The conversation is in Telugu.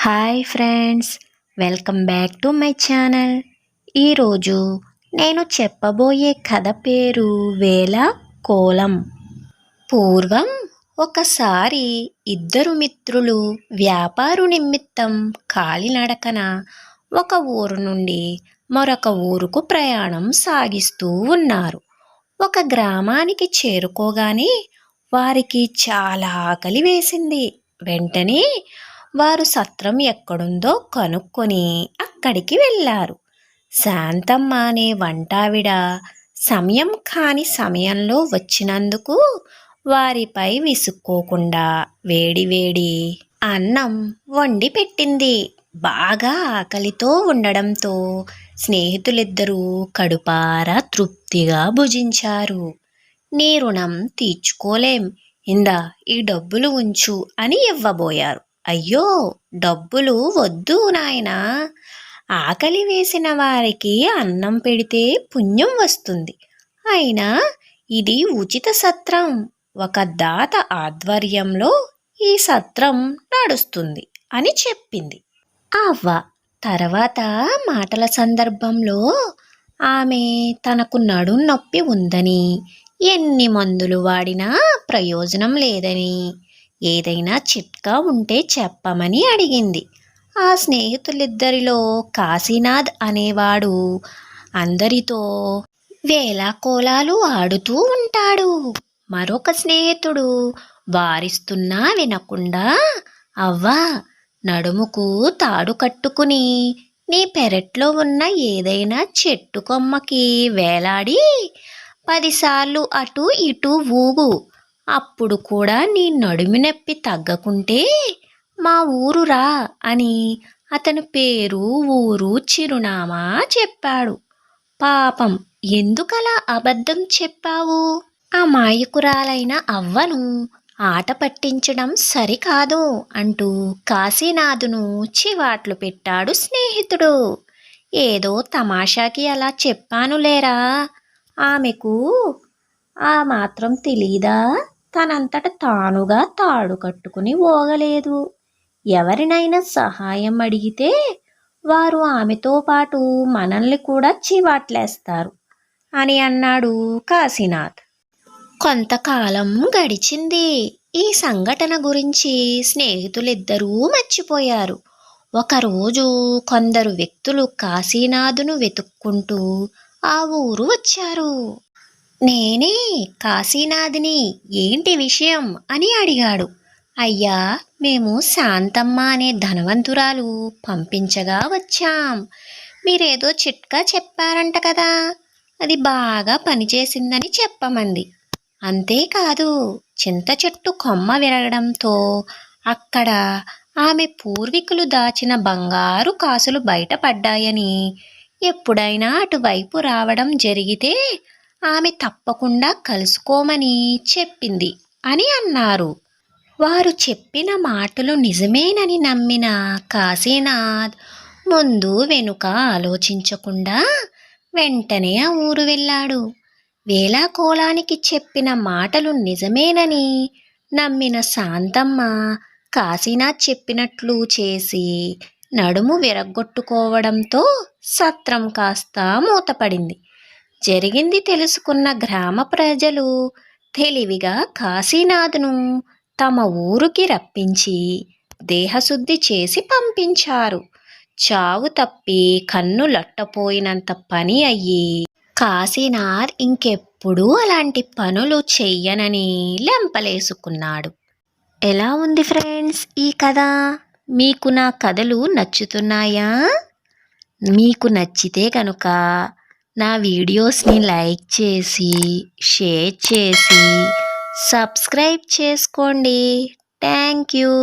Hi friends, welcome back to my channel. ఈరోజు నేను చెప్పబోయే కథ పేరు వేల కోలం. పూర్వం ఒకసారి ఇద్దరు మిత్రులు వ్యాపారు నిమిత్తం కాలినడకన ఒక ఊరు నుండి మరొక ఊరుకు ప్రయాణం సాగిస్తూ ఉన్నారు. ఒక గ్రామానికి చేరుకోగానే వారికి చాలా ఆకలి వేసింది. వెంటనే వారు సత్రం ఎక్కడుందో కనుక్కొని అక్కడికి వెళ్ళారు. శాంతమ్మ అనే వంటావిడ సమయం కాని సమయంలో వచ్చినందుకు వారిపై విసుక్కోకుండా వేడివేడి అన్నం వండి పెట్టింది. బాగా ఆకలితో ఉండడంతో స్నేహితులిద్దరూ కడుపారా తృప్తిగా భుజించారు. నీ రుణం తీర్చుకోలేం, ఇందా ఈ డబ్బులు ఉంచు అని ఇవ్వబోయారు. అయ్యో, డబ్బులు వద్దు నాయనా, ఆకలి వేసిన వారికి అన్నం పెడితే పుణ్యం వస్తుంది. అయినా ఇది ఉచిత సత్రం, ఒక దాత ఆధ్వర్యంలో ఈ సత్రం నడుస్తుంది అని చెప్పింది అవ్వ. తర్వాత మాటల సందర్భంలో ఆమె తనకు నడుం నొప్పి ఉందని, ఎన్ని మందులు వాడినా ప్రయోజనం లేదని, ఏదైనా చిట్కా ఉంటే చెప్పమని అడిగింది. ఆ స్నేహితులిద్దరిలో కాశీనాథ్ అనేవాడు అందరితో వేలాకోలాలు ఆడుతూ ఉంటాడు. మరొక స్నేహితుడు వారిస్తున్నా వినకుండా, అవ్వా, నడుముకు తాడు కట్టుకుని నీ పెరట్లో ఉన్న ఏదైనా చెట్టు కొమ్మకి వేలాడి 10 సార్లు అటు ఇటు ఊగు, అప్పుడు కూడా నీ నడుము నొప్పి తగ్గకుంటే మా ఊరు రా అని అతని పేరు, ఊరు, చిరునామా చెప్పాడు. పాపం, ఎందుకలా అబద్ధం చెప్పావు? అమాయకురాలైన అవ్వను ఆట పట్టించడం సరికాదు అంటూ కాశీనాథును చివాట్లు పెట్టాడు స్నేహితుడు. ఏదో తమాషాకి అలా చెప్పానులేరా, ఆమెకు ఆ మాత్రం తెలీదా? తనంతట తానుగా తాడు కట్టుకుని ఊగలేదు. ఎవరినైనా సహాయం అడిగితే వారు ఆమెతో పాటు మనల్ని కూడా చివాట్లేస్తారు అని అన్నాడు కాశీనాథ్. కొంతకాలం గడిచింది. ఈ సంఘటన గురించి స్నేహితులిద్దరూ మర్చిపోయారు. ఒకరోజు కొందరు వ్యక్తులు కాశీనాథును వెతుక్కుంటూ ఆ ఊరు వచ్చారు. నేనే కాశీనాథ్ని, ఏంటి విషయం అని అడిగాడు. అయ్యా, మేము శాంతమ్మ అనే ధనవంతురాలు పంపించగా వచ్చాం. మీరేదో చిట్కా చెప్పారంట కదా, అది బాగా పనిచేసిందని చెప్పమంది. అంతేకాదు, చింత చెట్టు కొమ్మ విరగడంతో అక్కడ ఆమె పూర్వీకులు దాచిన బంగారు కాసులు బయటపడ్డాయని, ఎప్పుడైనా అటువైపు రావడం జరిగితే ఆమె తప్పకుండా కలుసుకోమని చెప్పింది అని అన్నారు. వారు చెప్పిన మాటలు నిజమేనని నమ్మిన కాశీనాథ్ ముందు వెనుక ఆలోచించకుండా వెంటనే ఆ ఊరు వెళ్ళాడు. వేలాకోలానికి చెప్పిన మాటలు నిజమేనని నమ్మిన శాంతమ్మ కాశీనాథ్ చెప్పినట్లు చేసి నడుము విరగ్గొట్టుకోవడంతో సత్రం కాస్త మూతపడింది. జరిగింది తెలుసుకున్న గ్రామ ప్రజలు తెలివిగా కాశీనాథ్ను తమ ఊరికి రప్పించి దేహశుద్ధి చేసి పంపించారు. చావు తప్పి కన్ను లట్టపోయినంత పని అయ్యి కాశీనాథ్ ఇంకెప్పుడూ అలాంటి పనులు చెయ్యనని లెంపలేసుకున్నాడు. ఎలా ఉంది ఫ్రెండ్స్ ఈ కథ? మీకు నా కథలు నచ్చుతున్నాయా? మీకు నచ్చితే కనుక నా వీడియోస్ని లైక్ చేసి, షేర్ చేసి, సబ్స్క్రైబ్ చేసుకోండి. Thank you.